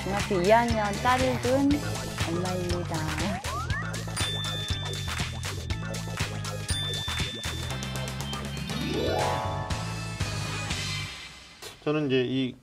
중학교 2학년 딸을 둔 엄마입니다. 저는 이제 이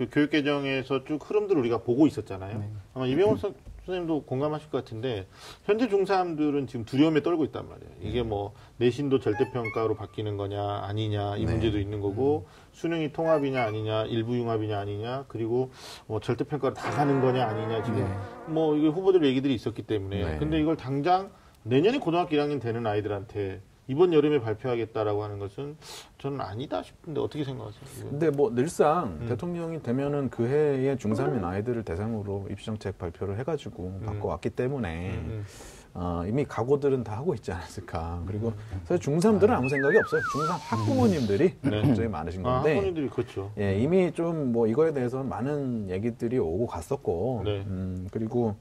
교육 개정에서 쭉 흐름들을 우리가 보고 있었잖아요. 네. 아마 이병헌 선생님도 공감하실 것 같은데 현재 중3들은 지금 두려움에 떨고 있단 말이에요. 이게 뭐 내신도 절대평가로 바뀌는 거냐 아니냐 이 문제도 있는 거고 수능이 통합이냐 아니냐 일부 융합이냐 아니냐 그리고 뭐 절대평가로 다 가는 거냐 아니냐 지금 뭐 이게 후보들 얘기들이 있었기 때문에 근데 이걸 당장 내년에 고등학교 1학년 되는 아이들한테 이번 여름에 발표하겠다라고 하는 것은 저는 아니다 싶은데 어떻게 생각하세요? 근데 뭐 늘상 대통령이 되면은 그 해에 중3인 아이들을 대상으로 입시정책 발표를 해가지고 바꿔왔기 때문에 이미 각오들은 다 하고 있지 않았을까. 그리고 사실 중3들은 아무 생각이 없어요. 중3 학부모님들이 굉장히 많으신 건데. 학부모님들이 그렇죠. 예, 이미 좀 뭐 이거에 대해서 많은 얘기들이 오고 갔었고. 그리고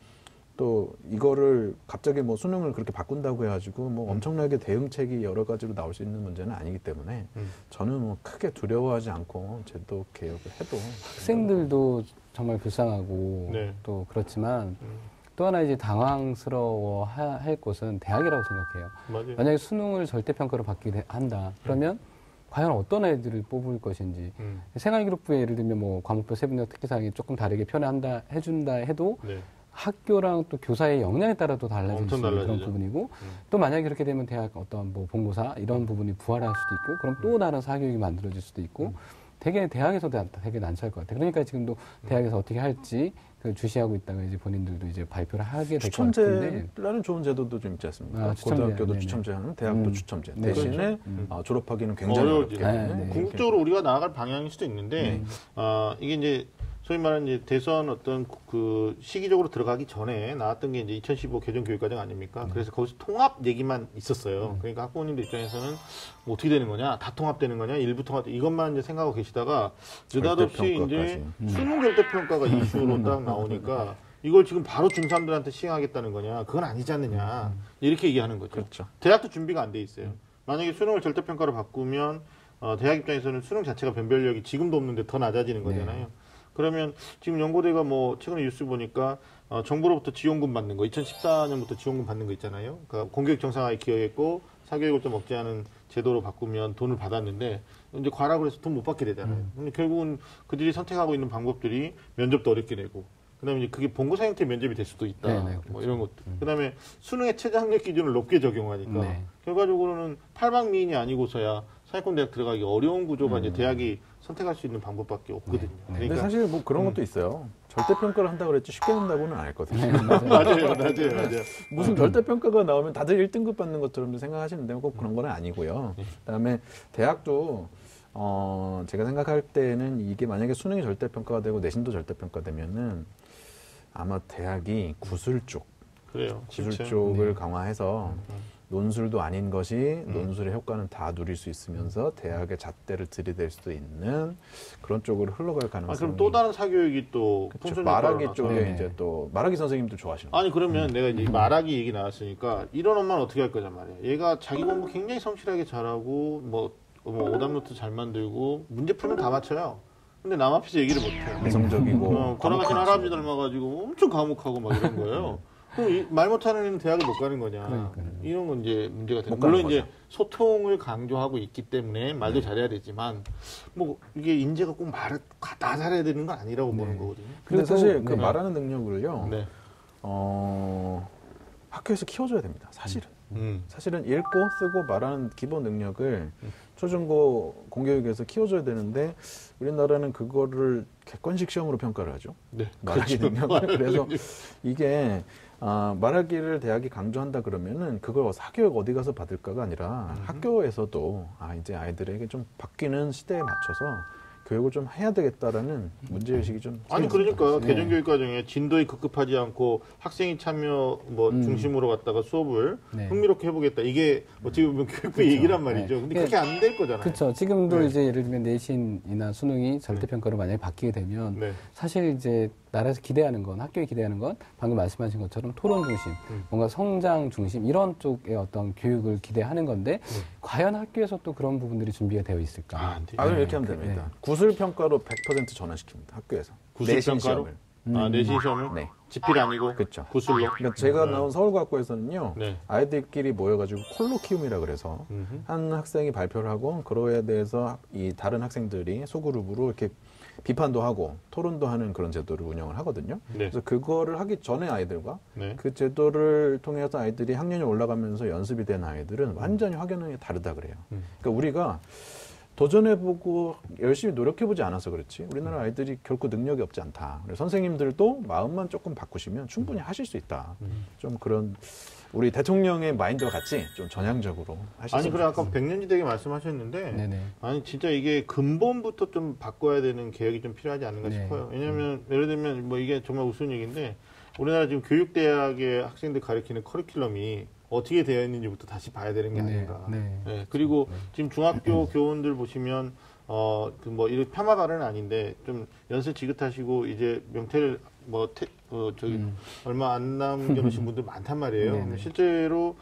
또 이거를 갑자기 뭐 수능을 그렇게 바꾼다고 해가지고 뭐 엄청나게 대응책이 여러 가지로 나올 수 있는 문제는 아니기 때문에 저는 뭐 크게 두려워하지 않고 제도 개혁을 해도 학생들도 정말 불쌍하고 또 그렇지만 또 하나 이제 당황스러워 할 곳은 대학이라고 생각해요. 맞아요. 만약에 수능을 절대평가로 받게 한다. 그러면 과연 어떤 아이들을 뽑을 것인지 생활기록부에 예를 들면 뭐 과목별 세분화 특기사항이 조금 다르게 편애한다 해준다 해도 학교랑 또 교사의 역량에 따라도 달라질 수 있는 그런 부분이고 또 만약에 그렇게 되면 대학 어떤 뭐 본고사 이런 부분이 부활할 수도 있고 그럼 또 다른 사교육이 만들어질 수도 있고 되게 대학에서도 되게 난처할 것 같아요. 그러니까 지금도 대학에서 어떻게 할지 그 주시하고 있다가 이제 본인들도 이제 발표를 하게 될 것 같은데 추첨제라는 좋은 제도도 좀 있지 않습니까? 고등학교도 추첨제하는 대학도 추첨제 대신에 졸업하기는 굉장히 어렵기 때문에 궁극적으로 우리가 나아갈 방향일 수도 있는데 이게 이제 소위 말하는 이제 대선 어떤 그 시기적으로 들어가기 전에 나왔던 게 이제 2015 개정 교육과정 아닙니까? 그래서 거기서 통합 얘기만 있었어요. 그러니까 학부모님들 입장에서는 뭐 어떻게 되는 거냐, 다 통합되는 거냐, 일부 통합 이것만 이제 생각하고 계시다가 느닷없이 이제 수능 절대평가가 이슈로 딱 나오니까 이걸 지금 바로 중3들한테 시행하겠다는 거냐, 그건 아니지 않느냐 이렇게 얘기하는 거죠. 그렇죠. 대학도 준비가 안 돼 있어요. 만약에 수능을 절대평가로 바꾸면 대학 입장에서는 수능 자체가 변별력이 지금도 없는데 더 낮아지는 거잖아요. 그러면 지금 연고대가 뭐 최근에 뉴스 보니까 정부로부터 지원금 받는 거 2014년부터 지원금 받는 거 있잖아요. 그러니까 공교육 정상화에 기여했고 사교육을 좀 억제하는 제도로 바꾸면 돈을 받았는데 이제 과락을 해서 돈 못 받게 되잖아요. 근데 결국은 그들이 선택하고 있는 방법들이 면접도 어렵게 되고 그다음에 이제 그게 본고사 형태 면접이 될 수도 있다. 그렇죠. 뭐 이런 것도. 그다음에 수능의 최저 학력 기준을 높게 적용하니까 결과적으로는 탈방미인이 아니고서야 상위권 대학 들어가기 어려운 구조가 이제 대학이 선택할 수 있는 방법밖에 없거든요. 근데 사실 뭐 그런 것도 있어요. 절대평가를 한다고 그랬지 쉽게 된다고는 안 했거든요. 맞아요. 무슨 절대평가가 나오면 다들 1등급 받는 것처럼 생각하시는데 꼭 그런 건 아니고요. 그다음에 대학도 제가 생각할 때는 이게 만약에 수능이 절대평가가 되고 내신도 절대평가되면은 아마 대학이 구술 쪽, 구술 쪽을 강화해서 논술도 아닌 것이 논술의 효과는 다 누릴 수 있으면서 대학의 잣대를 들이댈 수도 있는 그런 쪽으로 흘러갈 가능성이. 그럼 또 다른 사교육이 또 말하기 쪽에 이제 또 말하기 선생님도 좋아하시는 거예요. 아니 그러면 내가 이제 말하기 얘기 나왔으니까 이런 엄마는 어떻게 할 거냐 말이야. 얘가 자기 공부 굉장히 성실하게 잘하고 뭐 오답노트 잘 만들고 문제 풀면 다 맞춰요. 근데 남 앞에서 얘기를 못해요. 내성적이고 돌아가신 할아버지 닮아가지고 엄청 과묵하고 막 이런 거예요. 그럼 말 못하는 애는 대학을 못 가는 거냐. 이런 건 이제 문제가 되는 거죠. 물론 이제 소통을 강조하고 있기 때문에 말도 잘해야 되지만 뭐 이게 인재가 꼭 말을 다 잘해야 되는 건 아니라고 보는 거거든요. 근데 사실 그 말하는 능력을요. 학교에서 키워줘야 됩니다. 사실은. 사실은 읽고 쓰고 말하는 기본 능력을 초중고 공교육에서 키워줘야 되는데 우리나라는 그거를 객관식 시험으로 평가를 하죠. 말하기 능력을. 그래서 이게 말하기를 대학이 강조한다 그러면은 그걸 사교육 어디 가서 받을까가 아니라 학교에서도 이제 아이들에게 좀 바뀌는 시대에 맞춰서 교육을 좀 해야 되겠다라는 문제의식이 좀. 아니, 그러니까 개정교육 과정에 진도에 급급하지 않고 학생이 참여 중심으로 갖다가 수업을 흥미롭게 해보겠다. 이게 어찌 보면 교육부 얘기란 말이죠. 근데 그렇게 안 될 거잖아요. 그렇죠. 지금도 이제 예를 들면 내신이나 수능이 절대평가로 만약에 바뀌게 되면 사실 이제 나라에서 기대하는 건, 학교에 기대하는 건 방금 말씀하신 것처럼 토론 중심, 뭔가 성장 중심 이런 쪽의 어떤 교육을 기대하는 건데 과연 학교에서 또 그런 부분들이 준비가 되어 있을까? 그럼 이렇게 하면 됩니다. 구술평가로 100% 전환시킵니다. 학교에서. 구술평가로? 내신 시험을 네. 지필 아니고 그렇죠. 구술로. 그러니까 제가 나온 서울과학고에서는요, 네. 아이들끼리 모여가지고 콜로키움이라 그래서 한 학생이 발표를 하고 그거에 대해서 이 다른 학생들이 소그룹으로 이렇게 비판도 하고 토론도 하는 그런 제도를 운영을 하거든요. 네. 그래서 그거를 하기 전에 아이들과 네. 그 제도를 통해서 아이들이 학년이 올라가면서 연습이 된 아이들은 완전히 확연하게 다르다 그래요. 그러니까 우리가 도전해보고 열심히 노력해보지 않아서 그렇지 우리나라 아이들이 결코 능력이 없지 않다. 그래서 선생님들도 마음만 조금 바꾸시면 충분히 하실 수 있다. 좀 그런 우리 대통령의 마인드와 같이 좀 전향적으로 하시면 아니 그래 아까 백년지대게 말씀하셨는데 네네. 아니 진짜 이게 근본부터 좀 바꿔야 되는 개혁이 좀 필요하지 않는가 네. 싶어요. 왜냐하면 예를 들면 뭐 이게 정말 우스운 얘기인데 우리나라 지금 교육대학의 학생들 가르치는 커리큘럼이 어떻게 되어 있는지부터 다시 봐야 되는 게 네, 아닌가. 네. 네, 그리고 지금 중학교 교원들 보시면 그 뭐 이런 폄하 발언은 아닌데 좀 연세 지긋하시고 이제 명태를 저기 얼마 안 남겨놓으신 분들 많단 말이에요. 네네. 실제로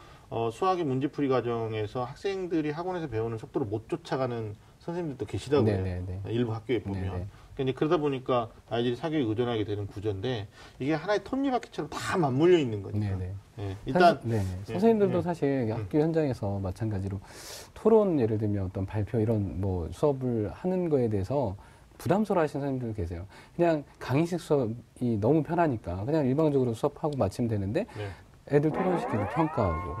수학의 문제풀이 과정에서 학생들이 학원에서 배우는 속도를 못 쫓아가는 선생님들도 계시다고 해요. 네네네. 일부 학교에 보면. 네네. 그러니까 그러다 보니까 아이들이 사교육에 의존하게 되는 구조인데 이게 하나의 톱니바퀴처럼 다 맞물려 있는 거니까. 네네. 네, 일단 선생님들도 예. 사실 학교 현장에서 마찬가지로 토론 예를 들면 어떤 발표 이런 뭐 수업을 하는 거에 대해서 부담스러워 하시는 선생님들 계세요. 그냥 강의식 수업이 너무 편하니까 그냥 일방적으로 수업하고 마치면 되는데 네. 애들 토론시키고 평가하고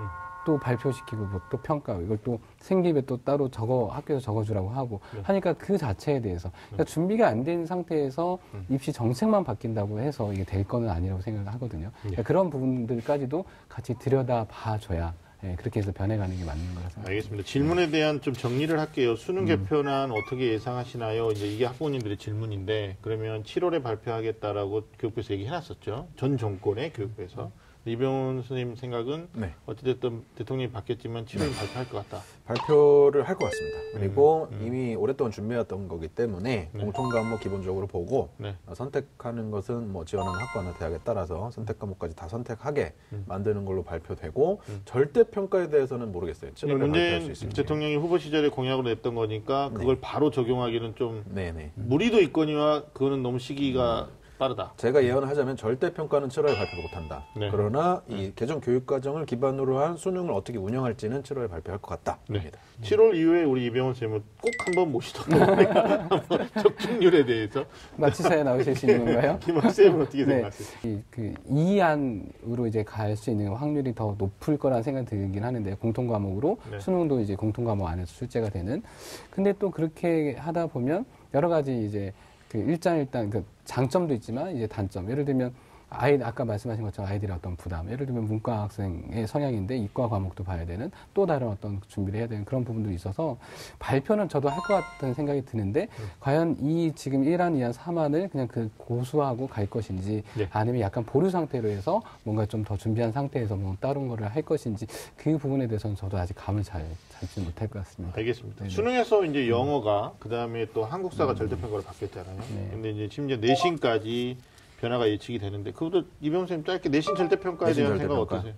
또 발표시키고 또 평가하고 이걸 또 생기부에 또 따로 학교에서 적어주라고 하고 하니까 그 자체에 대해서 그러니까 준비가 안 된 상태에서 입시 정책만 바뀐다고 해서 이게 될 거는 아니라고 생각을 하거든요. 그러니까 그런 부분들까지도 같이 들여다 봐줘야 그렇게 해서 변해가는 게 맞는 거라서 생각합니다. 알겠습니다. 질문에 대한 좀 정리를 할게요. 수능 개편안 어떻게 예상하시나요? 이제 이게 학부모님들의 질문인데 그러면 7월에 발표하겠다라고 교육부에서 얘기해놨었죠. 전 정권의 교육부에서. 이병훈 선생님 생각은 네. 어찌됐든 대통령이 바뀌었지만 7월에 발표할 것 같다. 발표를 할 것 같습니다. 그리고 이미 오랫동안 준비해왔던 거기 때문에 공통 과목 기본적으로 보고 네. 선택하는 것은 뭐 지원하는 학과나 대학에 따라서 선택 과목까지 다 선택하게 만드는 걸로 발표되고 절대 평가에 대해서는 모르겠어요. 7월에 발표할 수 문재인 있을지. 대통령이 후보 시절에 공약으로 냈던 거니까 그걸 바로 적용하기는 좀 네네. 무리도 있거니와 그거는 너무 시기가 빠르다. 제가 예언을 하자면 절대 평가는 7월에 발표 못한다. 네. 그러나 이 개정 교육 과정을 기반으로 한 수능을 어떻게 운영할지는 7월에 발표할 것 같다. 네. 7월 이후에 우리 이병헌 선생님은 꼭 한번 모시도록 하겠습니다. 한번 적중률에 대해서. 마치사에 나오실 수 있는 건가요? 김학 쌤은 어떻게 생각하세요? 이 안으로 이제 갈 수 있는 확률이 더 높을 거라는 생각이 들긴 하는데 공통 과목으로 네. 수능도 이제 공통 과목 안에서 출제가 되는. 근데 또 그렇게 하다 보면 여러 가지 이제 그 일장 그 장점도 있지만 이제 단점. 예를 들면 아까 말씀하신 것처럼 아이들의 어떤 부담. 예를 들면 문과 학생의 성향인데 이과 과목도 봐야 되는 또 다른 어떤 준비를 해야 되는 그런 부분들이 있어서 발표는 저도 할 것 같다는 생각이 드는데 과연 이 지금 1안, 2안, 3안을 그냥 그 고수하고 갈 것인지 네. 아니면 약간 보류 상태로 해서 뭔가 좀 더 준비한 상태에서 뭐 다른 거를 할 것인지 그 부분에 대해서는 저도 아직 감을 잡지 못할 것 같습니다. 알겠습니다. 네네. 수능에서 이제 영어가 그 다음에 또 한국사가 절대평가로 바뀌었잖아요. 네. 근데 이제 심지어 내신까지 변화가 예측이 되는데 그것도 이병헌 선생님 짧게 내신 절대평가에 내신 대한 생각 절대평가. 어떠세요?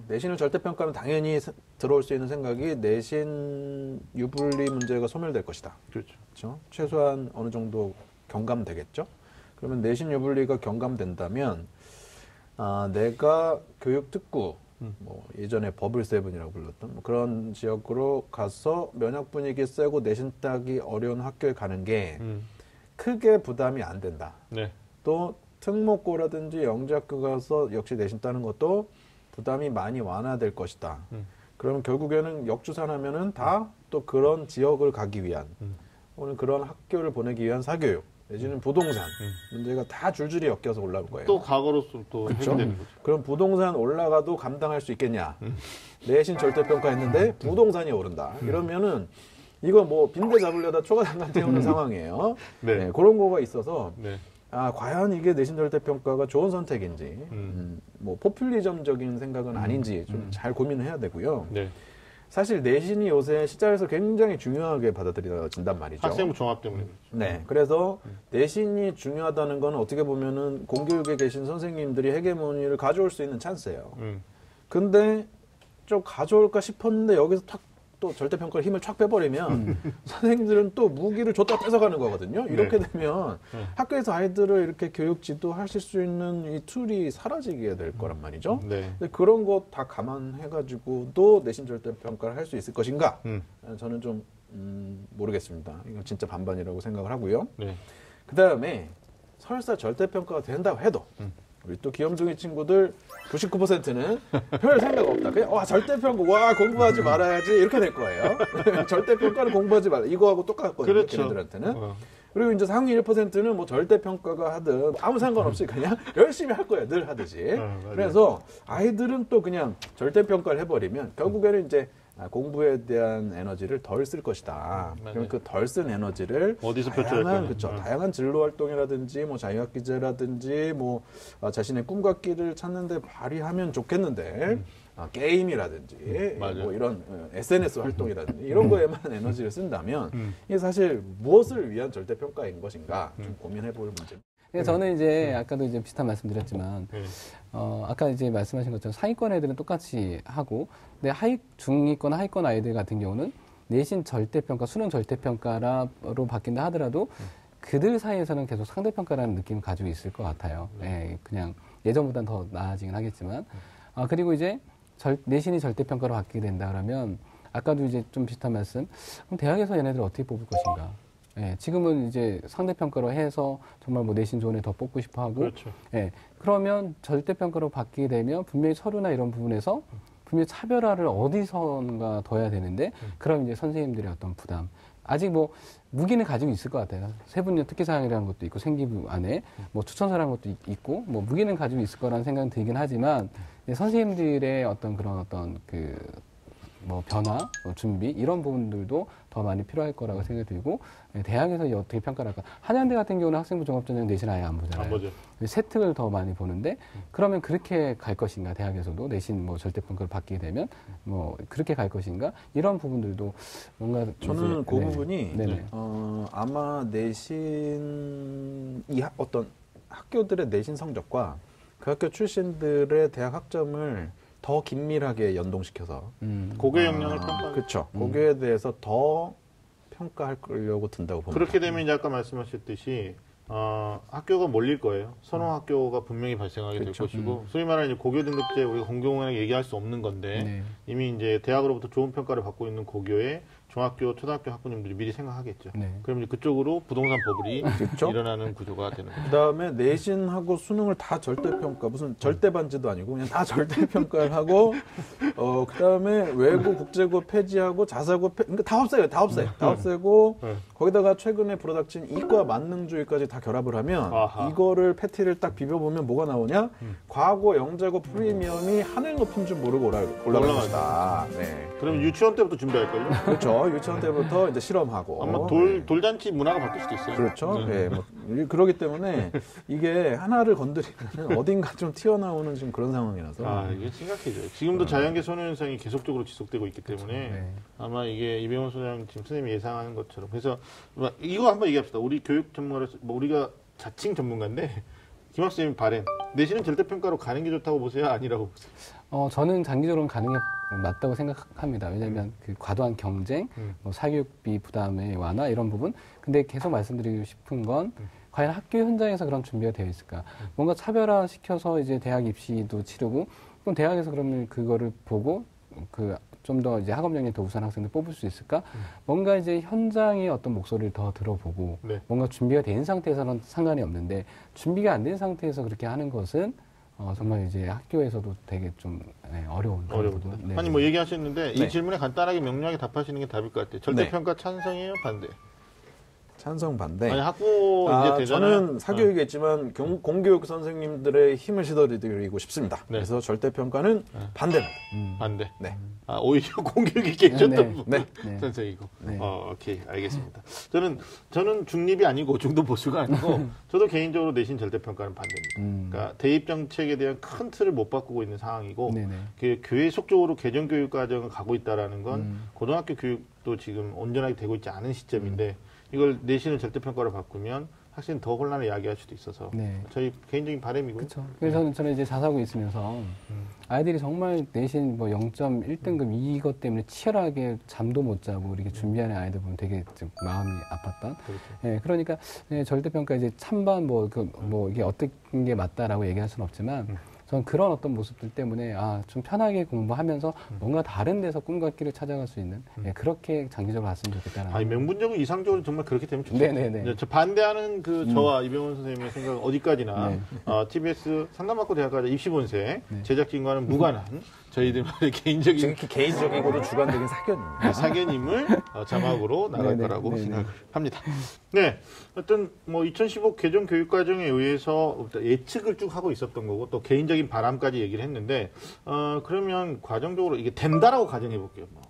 내신을 절대평가하면 당연히 들어올 수 있는 생각이 내신 유불리 문제가 소멸될 것이다. 그렇죠. 그렇죠? 최소한 어느 정도 경감되겠죠? 그러면 내신 유불리가 경감된다면 내가 교육특구 뭐 예전에 버블7이라고 불렀던 뭐 그런 지역으로 가서 면역 분위기 세고 내신 따기 어려운 학교에 가는 게 크게 부담이 안 된다. 네. 또 특목고라든지 영재학교 가서 역시 내신 따는 것도 부담이 많이 완화될 것이다. 그러면 결국에는 역주산하면은 다 또 그런 지역을 가기 위한 오늘 그런 학교를 보내기 위한 사교육 내지는 부동산 문제가 다 줄줄이 엮여서 올라올 거예요. 또 과거로서 또 해결되는 거죠. 그럼 부동산 올라가도 감당할 수 있겠냐? 내신 절대평가했는데 부동산이 오른다. 이러면은 이거 뭐 빈대 잡으려다 초과장관 태우는 상황이에요. 네. 네, 그런 거가 있어서 네. 과연 이게 내신 절대평가가 좋은 선택인지 뭐 포퓰리즘적인 생각은 아닌지 좀 잘 고민을 해야 되고요. 네. 사실 내신이 요새 시장에서 굉장히 중요하게 받아들여진단 말이죠. 학생부 종합 때문에 그렇죠. 네, 그래서 내신이 중요하다는 건 어떻게 보면은 공교육에 계신 선생님들이 헤게모니를 가져올 수 있는 찬스예요. 근데 좀 가져올까 싶었는데 여기서 탁 또 절대평가를 힘을 촥 빼버리면 선생님들은 또 무기를 줬다 뺏어가는 거거든요. 이렇게 되면 학교에서 아이들을 이렇게 교육 지도하실 수 있는 이 툴이 사라지게 될 거란 말이죠. 근데 그런 거 다 감안해가지고도 내신 절대평가를 할 수 있을 것인가? 저는 좀 모르겠습니다. 이거 진짜 반반이라고 생각을 하고요. 그 다음에 설사 절대평가가 된다고 해도 우리 또 귀염둥이 친구들 99%는 별 생각 없다. 그냥 와 절대평가 와 공부하지 말아야지 이렇게 될 거예요. 절대평가는 공부하지 말아. 이거하고 똑같거든요. 그렇죠. 걔네들한테는. 그리고 이제 상위 1%는 뭐 절대평가가 하든 아무 상관없이 그냥 열심히 할 거예요. 늘 하듯이. 그래서 아이들은 또 그냥 절대평가를 해버리면 결국에는 이제 공부에 대한 에너지를 덜 쓸 것이다. 그럼 그 덜 쓴 에너지를 어디서 표출할 거냐? 그렇죠. 다양한 진로 활동이라든지 뭐 자유학기제라든지 뭐 자신의 꿈과 끼를 찾는데 발휘하면 좋겠는데 게임이라든지 뭐 이런 SNS 활동이라든지 이런 거에만 에너지를 쓴다면 이게 사실 무엇을 위한 절대평가인 것인가 좀 고민해볼 문제입니다. 저는 이제 아까도 이제 비슷한 말씀드렸지만 아까 이제 말씀하신 것처럼 상위권 애들은 똑같이 하고 근데 중위권 하위권 아이들 같은 경우는 내신 절대평가, 수능 절대평가로 바뀐다 하더라도 그들 사이에서는 계속 상대평가라는 느낌을 가지고 있을 것 같아요. 그냥 예전보다는 더 나아지긴 하겠지만 그리고 이제 내신이 절대평가로 바뀌게 된다 그러면 아까도 이제 좀 비슷한 말씀 그럼 대학에서 얘네들 어떻게 뽑을 것인가 지금은 이제 상대평가로 해서 정말 뭐 내신 좋은 애 더 뽑고 싶어 하고 그렇죠. 그러면 절대평가로 바뀌게 되면 분명히 서류나 이런 부분에서 분명히 차별화를 어디선가 둬야 되는데 그럼 이제 선생님들의 어떤 부담 아직 뭐 무기는 가지고 있을 것 같아요. 세분류 특기사항이라는 것도 있고 생기부 안에 뭐 추천서라는 것도 있고 뭐 무기는 가지고 있을 거라는 생각은 들긴 하지만 선생님들의 어떤 그런 어떤 뭐 변화, 준비 이런 부분들도 더 많이 필요할 거라고 생각이 들고 대학에서 어떻게 평가를 할까? 한양대 같은 경우는 학생부 종합전형 내신 아예 안 보잖아요. 안 보죠. 세특을 더 많이 보는데 그러면 그렇게 갈 것인가? 대학에서도 내신 뭐 절대평가를 받게 되면 뭐 그렇게 갈 것인가? 이런 부분들도 뭔가 저는 그 부분이 네네. 아마 내신 어떤 학교들의 내신 성적과 그 학교 출신들의 대학 학점을 더 긴밀하게 연동시켜서 고교 역량을 평가하는 그렇죠. 고교에 대해서 더 평가하려고 든다고 봅니다. 그렇게 되면 이제 아까 말씀하셨듯이 학교가 몰릴 거예요. 선호 학교가 분명히 발생하게 될 것이고 소위 말하는 이제 고교 등급제 우리가 공공연하게 얘기할 수 없는 건데 이미 이제 대학으로부터 좋은 평가를 받고 있는 고교에 중학교, 초등학교 학부님들이 미리 생각하겠죠. 그럼 이제 그쪽으로 부동산 버블이 그렇죠? 일어나는 구조가 되는 거죠. 그다음에 내신하고 수능을 다 절대평가 무슨 절대반지도 아니고 그냥 다 절대평가를 하고 그다음에 외고 국제고 폐지하고 자사고 그러니까 다 없어요. 다 없애고 거기다가 최근에 불어닥친 이과 만능주의까지 다 결합을 하면 이거를 패티를 딱 비벼보면 뭐가 나오냐? 과거 영재고 프리미엄이 하늘 높인 줄 모르고 올라갈 것이다. 그럼 유치원 때부터 준비할걸요? 그렇죠. 유치원 때부터 이제 실험하고. 아마 돌잔치 문화가 바뀔 수도 있어요. 그렇죠. 뭐, 그러기 때문에 이게 하나를 건드리면 어딘가 좀 튀어나오는 지금 그런 상황이라서. 이게 심각해져요. 지금도 자연계 소녀 현상이 계속적으로 지속되고 있기 때문에 아마 이게 이병헌 소장 지금 선생님이 예상하는 것처럼. 그래서 이거 한번 얘기합시다. 우리 교육 전문가로서 우리가 자칭 전문가인데 김학 선생님 바램 내신은 절대평가로 가는 게 좋다고 보세요? 아니라고 보세요? 저는 장기적으로는 가능해 맞다고 생각합니다. 왜냐하면 그 과도한 경쟁, 뭐 사교육비 부담의 완화 이런 부분. 근데 계속 말씀드리고 싶은 건 과연 학교 현장에서 그런 준비가 되어 있을까? 뭔가 차별화 시켜서 이제 대학 입시도 치르고 그럼 대학에서 그러면 그거를 보고 좀 더 이제 학업 역량이 더 우수한 학생들 뽑을 수 있을까? 뭔가 이제 현장의 어떤 목소리를 더 들어보고 뭔가 준비가 된 상태에서는 상관이 없는데 준비가 안 된 상태에서 그렇게 하는 것은 정말 이제 학교에서도 되게 좀 어려운 어려운데. 아니 뭐 얘기하셨는데 이 질문에 간단하게 명료하게 답하시는 게 답일 것 같아요. 절대평가 찬성이에요, 반대? 찬성 반대. 아니 학부 이제 되잖아요. 저는 사교육이겠지만 공교육 선생님들의 힘을 실어드리고 싶습니다. 그래서 절대평가는 반대입니다. 반대. 네. 오히려 공교육이 괜찮다는 선생이고. 오케이 알겠습니다. 저는 중립이 아니고 중도 보수가 아니고 저도 개인적으로 내신 절대평가는 반대입니다. 그러니까 대입 정책에 대한 큰 틀을 못 바꾸고 있는 상황이고 그 교회 속적으로 개정 교육 과정을 가고 있다라는 건 고등학교 교육도 지금 온전하게 되고 있지 않은 시점인데. 이걸 내신을 절대평가로 바꾸면 학생 더 혼란을 야기할 수도 있어서 네. 저희 개인적인 바람이고요. 그렇죠. 그래서 저는 이제 자사고 있으면서 아이들이 정말 내신 뭐 0.1등급 이것 때문에 치열하게 잠도 못 자고 이렇게 준비하는 아이들 보면 되게 좀 마음이 아팠던. 그렇죠. 예, 그러니까 절대평가 이제 찬반 뭐 이게 어떤 게 맞다라고 얘기할 수는 없지만 저는 그런 어떤 모습들 때문에 좀 편하게 공부하면서 뭔가 다른 데서 꿈과 길을 찾아갈 수 있는 예, 그렇게 장기적으로 갔으면 좋겠다는. 아니 명분적으로 이상적으로 정말 그렇게 되면 좋죠. 네네네. 저 반대하는 저와 이병헌 선생님의 생각은 어디까지나 네. TBS 상담받고 대학가자 입시본색 네. 제작진과는 무관한 저희들만의 개인적인 지극히 개인적이고도 주관적인 사견입니다. 사견임을 자막으로 나갈 네네. 거라고 네네. 생각을 합니다. 네, 어떤 뭐 2015 개정 교육과정에 의해서 예측을 쭉 하고 있었던 거고 또 개인적인 바람까지 얘기를 했는데 그러면 과정적으로 이게 된다라고 가정해 볼게요. 뭐.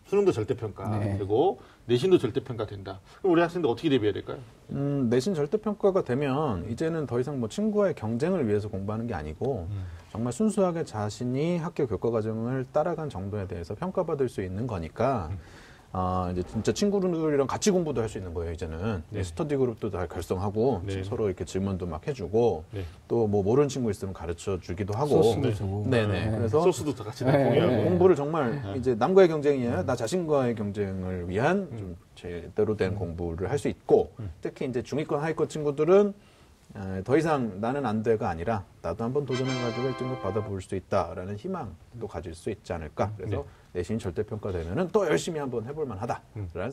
수능도 절대평가 네. 되고 내신도 절대평가 된다. 그럼 우리 학생들 어떻게 대비해야 될까요? 내신 절대평가가 되면 이제는 더 이상 뭐 친구와의 경쟁을 위해서 공부하는 게 아니고 정말 순수하게 자신이 학교 교과 과정을 따라간 정도에 대해서 평가받을 수 있는 거니까 이제 진짜 친구들이랑 같이 공부도 할 수 있는 거예요, 이제는. 네. 스터디 그룹도 다 결성하고 네. 서로 이렇게 질문도 막 해주고 네. 또 뭐 모르는 친구 있으면 가르쳐 주기도 하고. 소스도 주고. 네네. 그래서 소스도 다 같이 다 네. 공유하고. 네. 공부를 정말 이제 남과의 경쟁이 아니라 나 자신과의 경쟁을 위한 좀 제대로 된 공부를 할 수 있고 특히 이제 중위권 하위권 친구들은 더 이상 나는 안 돼가 아니라 나도 한번 도전해가지고 1등급 받아볼 수 있다라는 희망도 가질 수 있지 않을까. 그래서 내신이 절대평가되면은 또 열심히 한번 해볼 만하다.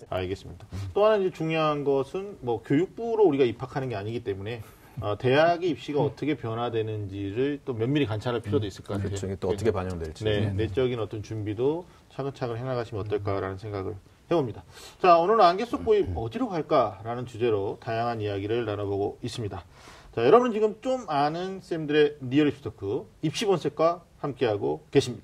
알겠습니다. 또 하나 이제 중요한 것은 뭐 교육부로 우리가 입학하는 게 아니기 때문에 대학의 입시가 어떻게 변화되는지를 또 면밀히 관찰할 필요도 있을 것 같아요. 그렇죠. 이게 또 어떻게 반영될지. 네, 내적인 어떤 준비도 차근차근 해나가시면 어떨까라는 생각을 해봅니다. 자, 오늘은 안개 속 고입 어디로 갈까라는 주제로 다양한 이야기를 나눠보고 있습니다. 자, 여러분 지금 좀 아는 쌤들의 리얼 입시 토크 입시본색과 함께하고 계십니다.